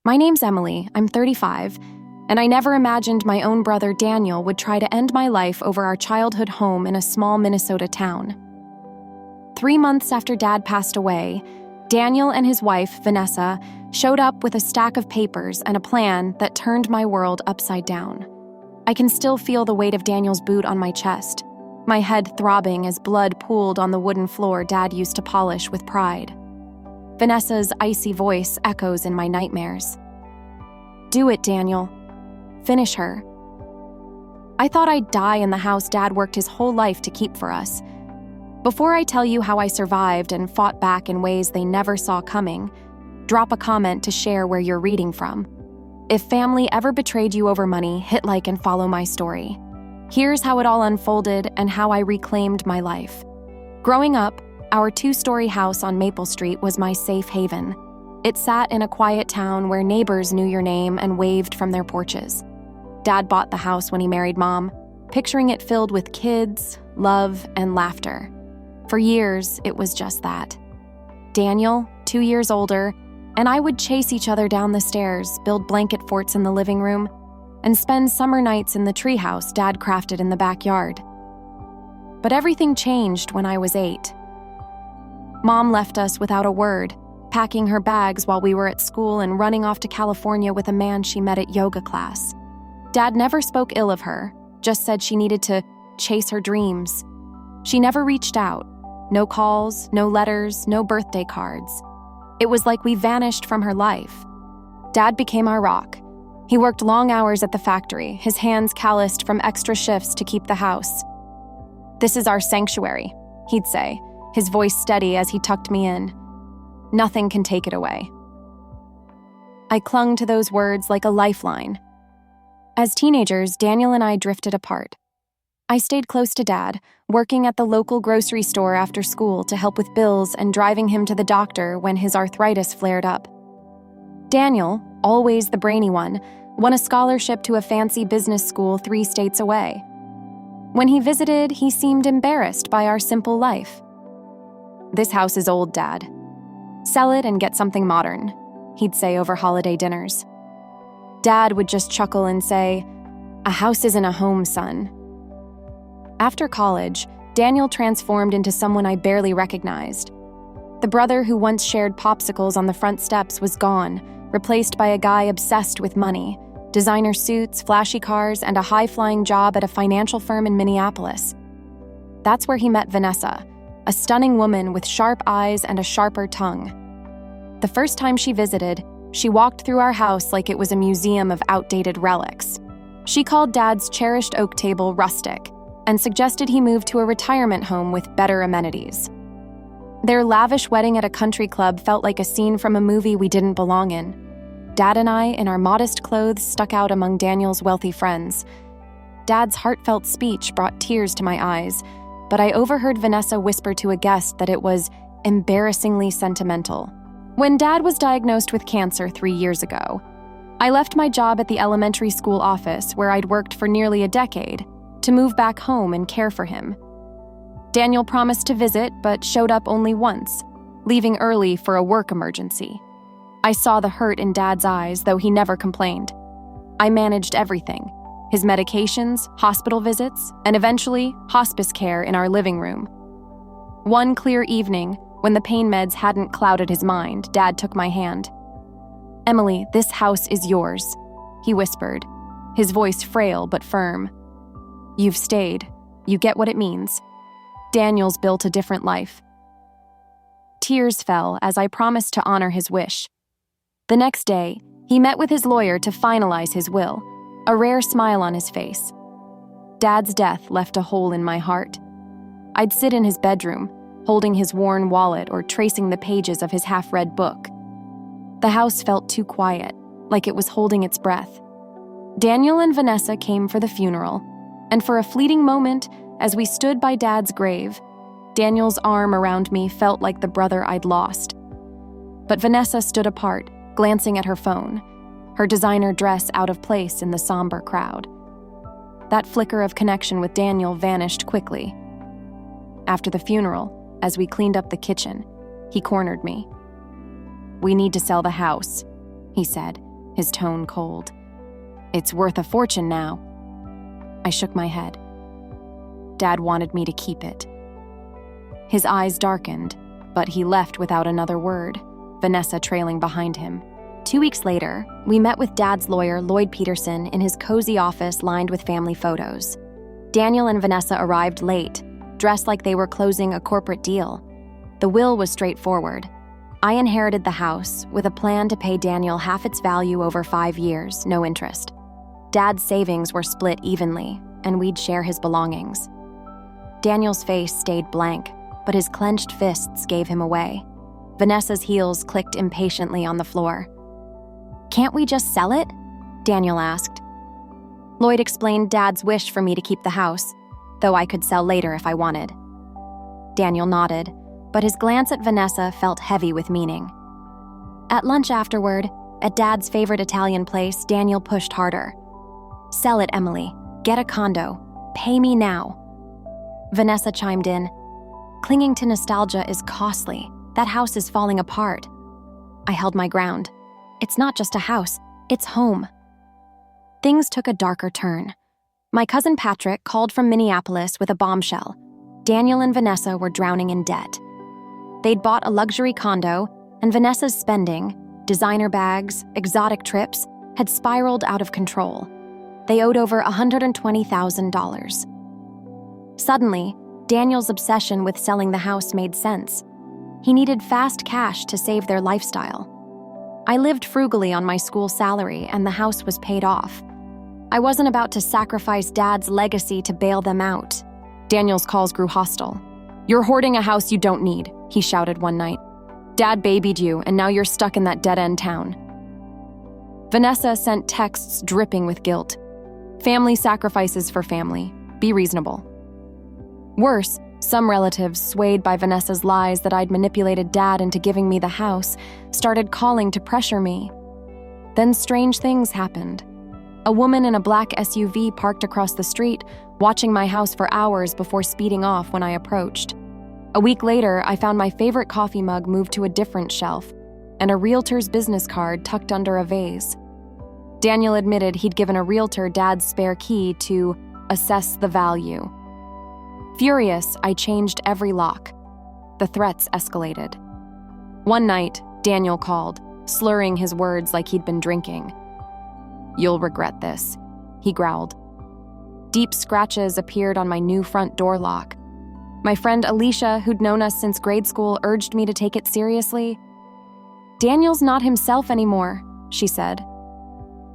My name's Emily, I'm 35, and I never imagined my own brother Daniel would try to end my life over our childhood home in a small Minnesota town. 3 months after Dad passed away, Daniel and his wife, Vanessa, showed up with a stack of papers and a plan that turned my world upside down. I can still feel the weight of Daniel's boot on my chest, my head throbbing as blood pooled on the wooden floor Dad used to polish with pride. Vanessa's icy voice echoes in my nightmares. "Do it, Daniel. Finish her." I thought I'd die in the house Dad worked his whole life to keep for us. Before I tell you how I survived and fought back in ways they never saw coming, drop a comment to share where you're reading from. If family ever betrayed you over money, hit like and follow my story. Here's how it all unfolded and how I reclaimed my life. Growing up, our 2-story house on Maple Street was my safe haven. It sat in a quiet town where neighbors knew your name and waved from their porches. Dad bought the house when he married Mom, picturing it filled with kids, love, and laughter. For years, it was just that. Daniel, 2 years older, and I would chase each other down the stairs, build blanket forts in the living room, and spend summer nights in the treehouse Dad crafted in the backyard. But everything changed when I was 8. Mom left us without a word, packing her bags while we were at school and running off to California with a man she met at yoga class. Dad never spoke ill of her, just said she needed to chase her dreams. She never reached out. No calls, no letters, no birthday cards. It was like we vanished from her life. Dad became our rock. He worked long hours at the factory, his hands calloused from extra shifts to keep the house. "This is our sanctuary," he'd say, his voice steady as he tucked me in. "Nothing can take it away." I clung to those words like a lifeline. As teenagers, Daniel and I drifted apart. I stayed close to Dad, working at the local grocery store after school to help with bills and driving him to the doctor when his arthritis flared up. Daniel, always the brainy one, won a scholarship to a fancy business school 3 states away. When he visited, he seemed embarrassed by our simple life. "This house is old, Dad. Sell it and get something modern," he'd say over holiday dinners. Dad would just chuckle and say, "A house isn't a home, son." After college, Daniel transformed into someone I barely recognized. The brother who once shared popsicles on the front steps was gone, replaced by a guy obsessed with money, designer suits, flashy cars, and a high-flying job at a financial firm in Minneapolis. That's where he met Vanessa, a stunning woman with sharp eyes and a sharper tongue. The first time she visited, she walked through our house like it was a museum of outdated relics. She called Dad's cherished oak table rustic and suggested he move to a retirement home with better amenities. Their lavish wedding at a country club felt like a scene from a movie we didn't belong in. Dad and I, in our modest clothes, stuck out among Daniel's wealthy friends. Dad's heartfelt speech brought tears to my eyes, but I overheard Vanessa whisper to a guest that it was embarrassingly sentimental. When Dad was diagnosed with cancer 3 years ago, I left my job at the elementary school office where I'd worked for nearly a decade to move back home and care for him. Daniel promised to visit, but showed up only once, leaving early for a work emergency. I saw the hurt in Dad's eyes, though he never complained. I managed everything: his medications, hospital visits, and eventually hospice care in our living room. One clear evening, when the pain meds hadn't clouded his mind, Dad took my hand. "Emily, this house is yours," he whispered, his voice frail but firm. "You've stayed. You get what it means. Daniel's built a different life." Tears fell as I promised to honor his wish. The next day, he met with his lawyer to finalize his will, a rare smile on his face. Dad's death left a hole in my heart. I'd sit in his bedroom, holding his worn wallet or tracing the pages of his half-read book. The house felt too quiet, like it was holding its breath. Daniel and Vanessa came for the funeral, and for a fleeting moment, as we stood by Dad's grave, Daniel's arm around me felt like the brother I'd lost. But Vanessa stood apart, glancing at her phone, her designer dress out of place in the somber crowd. That flicker of connection with Daniel vanished quickly. After the funeral, as we cleaned up the kitchen, he cornered me. "We need to sell the house," he said, his tone cold. "It's worth a fortune now." I shook my head. Dad wanted me to keep it. His eyes darkened, but he left without another word, Vanessa trailing behind him. 2 weeks later, we met with Dad's lawyer, Lloyd Peterson, in his cozy office lined with family photos. Daniel and Vanessa arrived late, dressed like they were closing a corporate deal. The will was straightforward. I inherited the house with a plan to pay Daniel half its value over 5 years, no interest. Dad's savings were split evenly, and we'd share his belongings. Daniel's face stayed blank, but his clenched fists gave him away. Vanessa's heels clicked impatiently on the floor. "Can't we just sell it?" Daniel asked. Lloyd explained Dad's wish for me to keep the house, though I could sell later if I wanted. Daniel nodded, but his glance at Vanessa felt heavy with meaning. At lunch afterward, at Dad's favorite Italian place, Daniel pushed harder. "Sell it, Emily. Get a condo. Pay me now." Vanessa chimed in. "Clinging to nostalgia is costly. That house is falling apart." I held my ground. "It's not just a house, it's home." Things took a darker turn. My cousin Patrick called from Minneapolis with a bombshell. Daniel and Vanessa were drowning in debt. They'd bought a luxury condo, and Vanessa's spending, designer bags, exotic trips, had spiraled out of control. They owed over $120,000. Suddenly, Daniel's obsession with selling the house made sense. He needed fast cash to save their lifestyle. I lived frugally on my school salary, and the house was paid off. I wasn't about to sacrifice Dad's legacy to bail them out. Daniel's calls grew hostile. "You're hoarding a house you don't need," he shouted one night. "Dad babied you, and now you're stuck in that dead-end town." Vanessa sent texts dripping with guilt. "Family sacrifices for family. Be reasonable." Worse, some relatives, swayed by Vanessa's lies that I'd manipulated Dad into giving me the house, started calling to pressure me. Then strange things happened. A woman in a black SUV parked across the street, watching my house for hours before speeding off when I approached. A week later, I found my favorite coffee mug moved to a different shelf, and a realtor's business card tucked under a vase. Daniel admitted he'd given a realtor Dad's spare key to assess the value. Furious, I changed every lock. The threats escalated. One night, Daniel called, slurring his words like he'd been drinking. "You'll regret this," he growled. Deep scratches appeared on my new front door lock. My friend Alicia, who'd known us since grade school, urged me to take it seriously. "Daniel's not himself anymore," she said.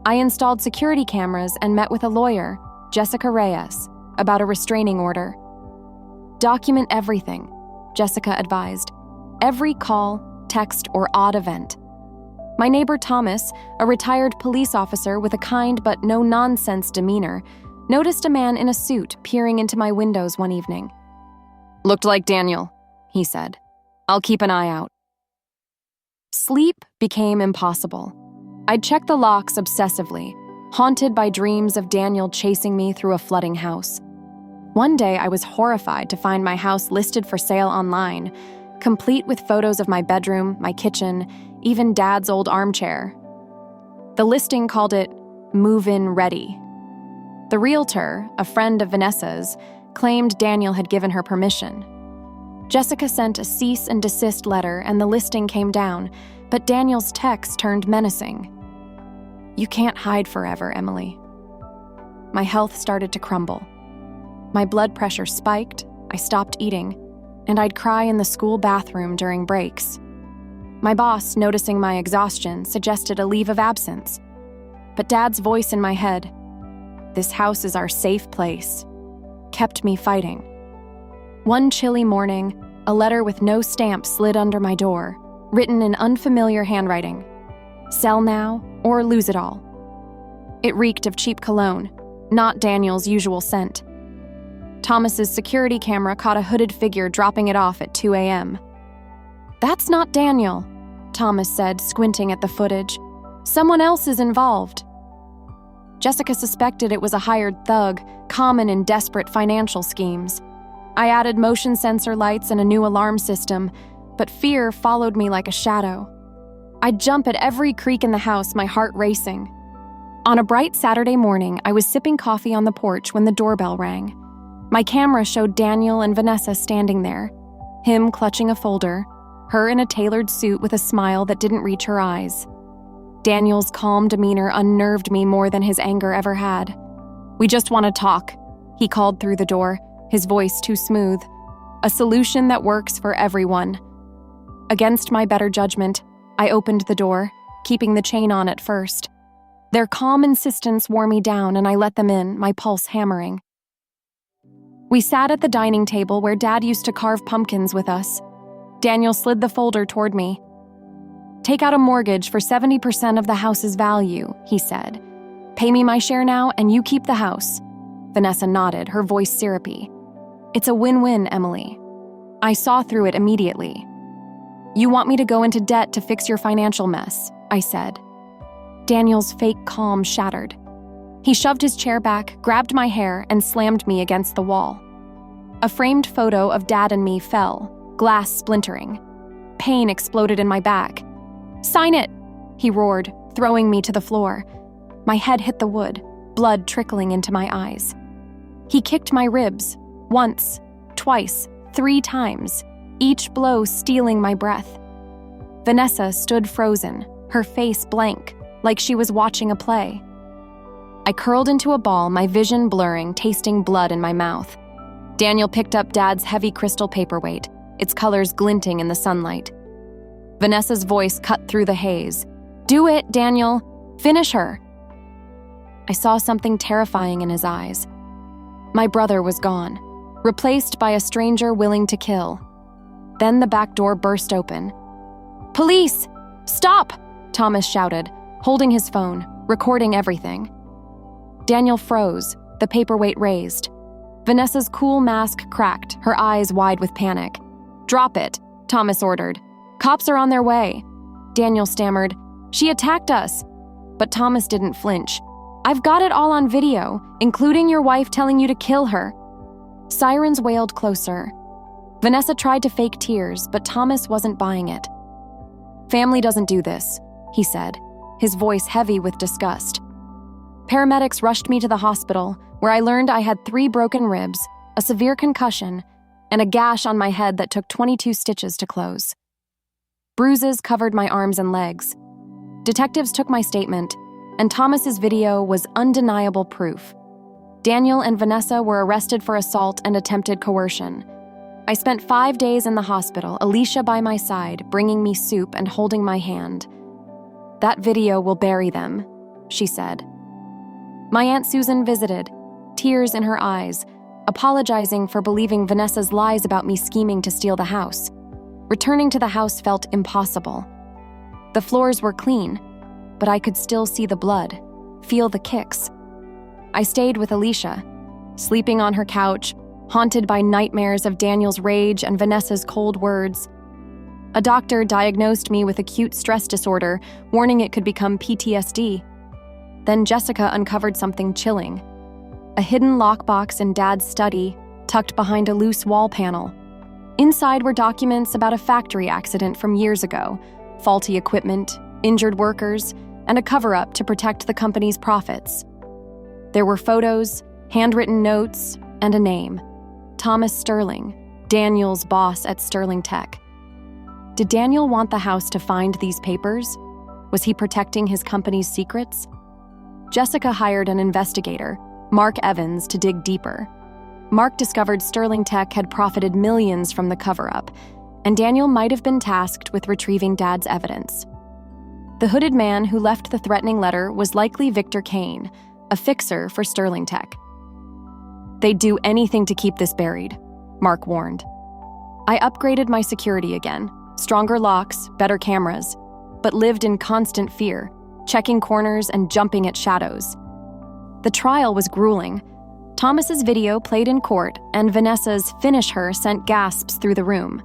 I installed security cameras and met with a lawyer, Jessica Reyes, about a restraining order. "Document everything," Jessica advised. "Every call, text, or odd event." My neighbor Thomas, a retired police officer with a kind but no-nonsense demeanor, noticed a man in a suit peering into my windows one evening. "Looked like Daniel," he said. "I'll keep an eye out." Sleep became impossible. I'd check the locks obsessively, haunted by dreams of Daniel chasing me through a flooding house. One day, I was horrified to find my house listed for sale online, complete with photos of my bedroom, my kitchen, even Dad's old armchair. The listing called it move-in ready. The realtor, a friend of Vanessa's, claimed Daniel had given her permission. Jessica sent a cease and desist letter and the listing came down, but Daniel's text turned menacing. "You can't hide forever, Emily." My health started to crumble. My blood pressure spiked, I stopped eating, and I'd cry in the school bathroom during breaks. My boss, noticing my exhaustion, suggested a leave of absence. But Dad's voice in my head, "This house is our safe place," kept me fighting. One chilly morning, a letter with no stamp slid under my door, written in unfamiliar handwriting. "Sell now or lose it all." It reeked of cheap cologne, not Daniel's usual scent. Thomas's security camera caught a hooded figure dropping it off at 2 a.m. "That's not Daniel," Thomas said, squinting at the footage. "Someone else is involved." Jessica suspected it was a hired thug, common in desperate financial schemes. I added motion sensor lights and a new alarm system, but fear followed me like a shadow. I'd jump at every creak in the house, my heart racing. On a bright Saturday morning, I was sipping coffee on the porch when the doorbell rang. My camera showed Daniel and Vanessa standing there, him clutching a folder, her in a tailored suit with a smile that didn't reach her eyes. Daniel's calm demeanor unnerved me more than his anger ever had. "We just want to talk," he called through the door, his voice too smooth. "A solution that works for everyone." Against my better judgment, I opened the door, keeping the chain on at first. Their calm insistence wore me down, and I let them in, my pulse hammering. We sat at the dining table where Dad used to carve pumpkins with us. Daniel slid the folder toward me. "Take out a mortgage for 70% of the house's value," he said. "Pay me my share now, and you keep the house." Vanessa nodded, her voice syrupy. "It's a win-win, Emily." I saw through it immediately. "You want me to go into debt to fix your financial mess," I said. Daniel's fake calm shattered. He shoved his chair back, grabbed my hair, and slammed me against the wall. A framed photo of Dad and me fell, glass splintering. Pain exploded in my back. "Sign it!" he roared, throwing me to the floor. My head hit the wood, blood trickling into my eyes. He kicked my ribs, once, twice, 3 times, each blow stealing my breath. Vanessa stood frozen, her face blank, like she was watching a play. I curled into a ball, my vision blurring, tasting blood in my mouth. Daniel picked up Dad's heavy crystal paperweight, its colors glinting in the sunlight. Vanessa's voice cut through the haze. "Do it, Daniel! Finish her!" I saw something terrifying in his eyes. My brother was gone, replaced by a stranger willing to kill. Then the back door burst open. "Police! Stop!" Thomas shouted, holding his phone, recording everything. Daniel froze, the paperweight raised. Vanessa's cool mask cracked, her eyes wide with panic. "Drop it," Thomas ordered. "Cops are on their way." Daniel stammered, "She attacked us." But Thomas didn't flinch. "I've got it all on video, including your wife telling you to kill her." Sirens wailed closer. Vanessa tried to fake tears, but Thomas wasn't buying it. "Family doesn't do this," he said, his voice heavy with disgust. Paramedics rushed me to the hospital, where I learned I had 3 broken ribs, a severe concussion, and a gash on my head that took 22 stitches to close. Bruises covered my arms and legs. Detectives took my statement, and Thomas's video was undeniable proof. Daniel and Vanessa were arrested for assault and attempted coercion. I spent 5 days in the hospital, Alicia by my side, bringing me soup and holding my hand. "That video will bury them," she said. My Aunt Susan visited, tears in her eyes, apologizing for believing Vanessa's lies about me scheming to steal the house. Returning to the house felt impossible. The floors were clean, but I could still see the blood, feel the kicks. I stayed with Alicia, sleeping on her couch, haunted by nightmares of Daniel's rage and Vanessa's cold words. A doctor diagnosed me with acute stress disorder, warning it could become PTSD. Then Jessica uncovered something chilling. A hidden lockbox in Dad's study, tucked behind a loose wall panel. Inside were documents about a factory accident from years ago, faulty equipment, injured workers, and a cover-up to protect the company's profits. There were photos, handwritten notes, and a name. Thomas Sterling, Daniel's boss at Sterling Tech. Did Daniel want the house to find these papers? Was he protecting his company's secrets? Jessica hired an investigator, Mark Evans, to dig deeper. Mark discovered Sterling Tech had profited millions from the cover-up, and Daniel might have been tasked with retrieving Dad's evidence. The hooded man who left the threatening letter was likely Victor Kane, a fixer for Sterling Tech. "They'd do anything to keep this buried," Mark warned. I upgraded my security again, stronger locks, better cameras, but lived in constant fear, checking corners and jumping at shadows. The trial was grueling. Thomas's video played in court, and Vanessa's "finish her" sent gasps through the room.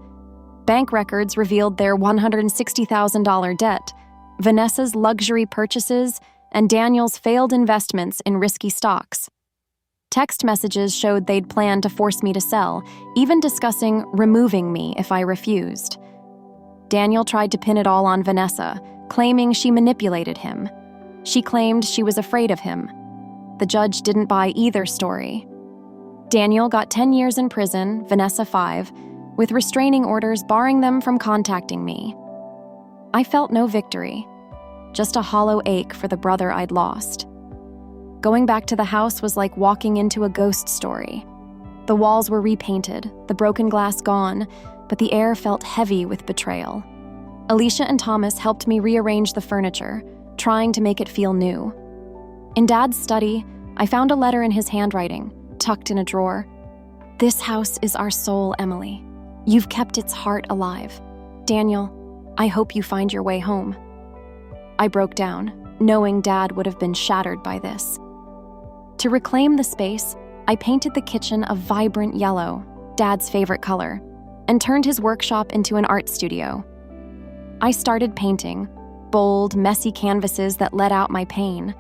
Bank records revealed their $160,000 debt, Vanessa's luxury purchases, and Daniel's failed investments in risky stocks. Text messages showed they'd planned to force me to sell, even discussing removing me if I refused. Daniel tried to pin it all on Vanessa, claiming she manipulated him. She claimed she was afraid of him. The judge didn't buy either story. Daniel got 10 years in prison, Vanessa 5, with restraining orders barring them from contacting me. I felt no victory, just a hollow ache for the brother I'd lost. Going back to the house was like walking into a ghost story. The walls were repainted, the broken glass gone, but the air felt heavy with betrayal. Alicia and Thomas helped me rearrange the furniture, trying to make it feel new. In Dad's study, I found a letter in his handwriting, tucked in a drawer. "This house is our soul, Emily. You've kept its heart alive. Daniel, I hope you find your way home." I broke down, knowing Dad would have been shattered by this. To reclaim the space, I painted the kitchen a vibrant yellow, Dad's favorite color, and turned his workshop into an art studio. I started painting, bold, messy canvases that let out my pain.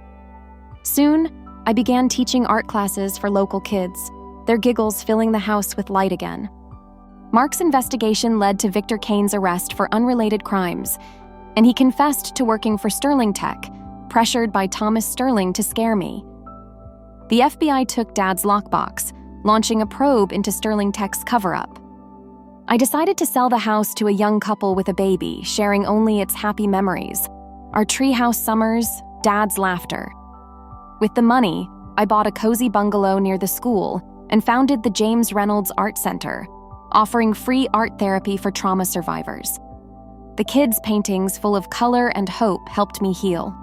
Soon, I began teaching art classes for local kids, their giggles filling the house with light again. Mark's investigation led to Victor Kane's arrest for unrelated crimes, and he confessed to working for Sterling Tech, pressured by Thomas Sterling to scare me. The FBI took Dad's lockbox, launching a probe into Sterling Tech's cover-up. I decided to sell the house to a young couple with a baby, sharing only its happy memories. Our treehouse summers, Dad's laughter. With the money, I bought a cozy bungalow near the school and founded the James Reynolds Art Center, offering free art therapy for trauma survivors. The kids' paintings full of color and hope helped me heal.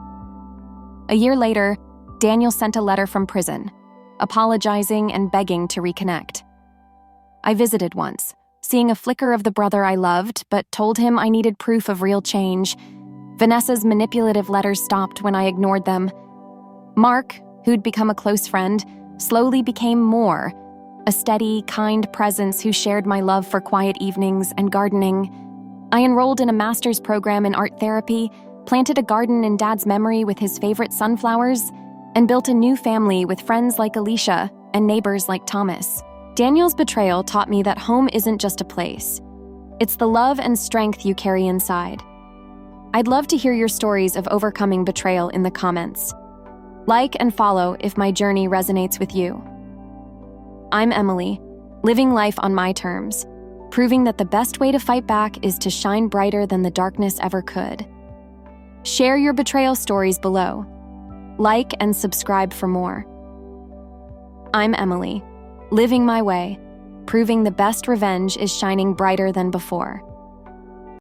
A year later, Daniel sent a letter from prison, apologizing and begging to reconnect. I visited once, seeing a flicker of the brother I loved, but told him I needed proof of real change. Vanessa's manipulative letters stopped when I ignored them. Mark, who'd become a close friend, slowly became more, a steady, kind presence who shared my love for quiet evenings and gardening. I enrolled in a master's program in art therapy, planted a garden in Dad's memory with his favorite sunflowers, and built a new family with friends like Alicia and neighbors like Thomas. Daniel's betrayal taught me that home isn't just a place. It's the love and strength you carry inside. I'd love to hear your stories of overcoming betrayal in the comments. Like and follow if my journey resonates with you. I'm Emily, living life on my terms, proving that the best way to fight back is to shine brighter than the darkness ever could. Share your betrayal stories below. Like and subscribe for more. I'm Emily, living my way, proving the best revenge is shining brighter than before.